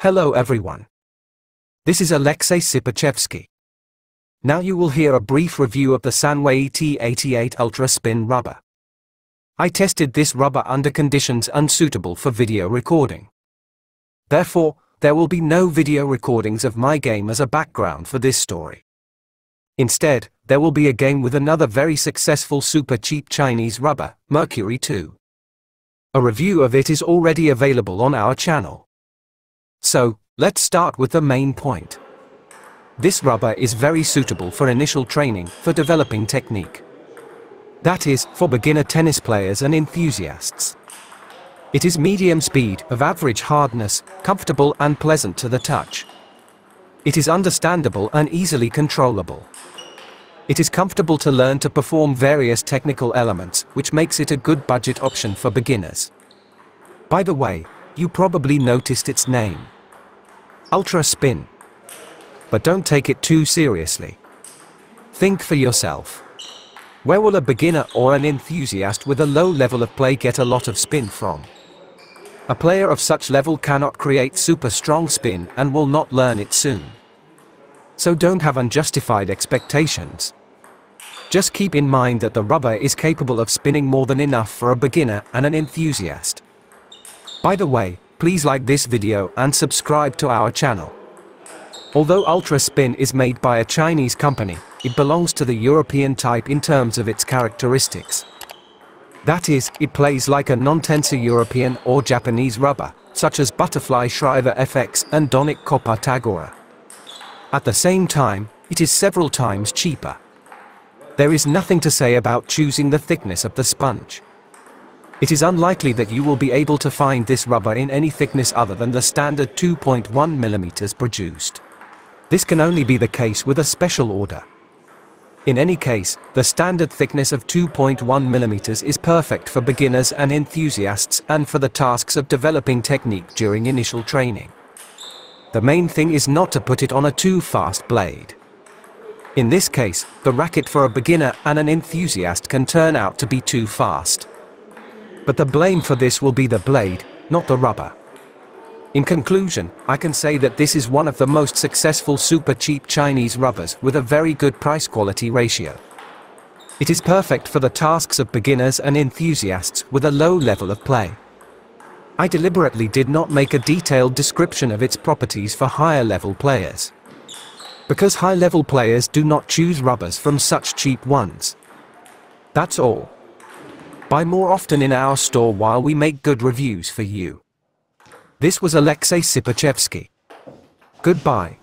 Hello everyone. This is Alexei Sipachevsky. Now you will hear a brief review of the SANWEI T88 Ultra Spin rubber. I tested this rubber under conditions unsuitable for video recording. Therefore, there will be no video recordings of my game as a background for this story. Instead, there will be a game with another very successful super cheap Chinese rubber, Mercury 2. A review of it is already available on our channel. So, let's start with the main point. This rubber is very suitable for initial training, for developing technique. That is, for beginner tennis players and enthusiasts. It is medium speed, of average hardness, comfortable and pleasant to the touch. It is understandable and easily controllable. It is comfortable to learn to perform various technical elements, which makes it a good budget option for beginners. By the way, you probably noticed its name. Ultra Spin. But don't take it too seriously. Think for yourself. Where will a beginner or an enthusiast with a low level of play get a lot of spin from? A player of such level cannot create super strong spin and will not learn it soon. So don't have unjustified expectations. Just keep in mind that the rubber is capable of spinning more than enough for a beginner and an enthusiast. By the way, please like this video and subscribe to our channel. Although Ultra Spin is made by a Chinese company, it belongs to the European type in terms of its characteristics. That is, it plays like a non-tensor European or Japanese rubber, such as Butterfly Shriver FX and Donic Copper Tagora. At the same time, it is several times cheaper. There is nothing to say about choosing the thickness of the sponge. It is unlikely that you will be able to find this rubber in any thickness other than the standard 2.1 mm produced. This can only be the case with a special order. In any case, the standard thickness of 2.1 mm is perfect for beginners and enthusiasts and for the tasks of developing technique during initial training. The main thing is not to put it on a too fast blade. In this case, the racket for a beginner and an enthusiast can turn out to be too fast. But the blame for this will be the blade, not the rubber. In conclusion, I can say that this is one of the most successful super cheap Chinese rubbers with a very good price-quality ratio. It is perfect for the tasks of beginners and enthusiasts with a low level of play. I deliberately did not make a detailed description of its properties for higher level players. Because high-level players do not choose rubbers from such cheap ones. That's all. Buy more often in our store while we make good reviews for you. This was Alexei Sipachevsky. Goodbye.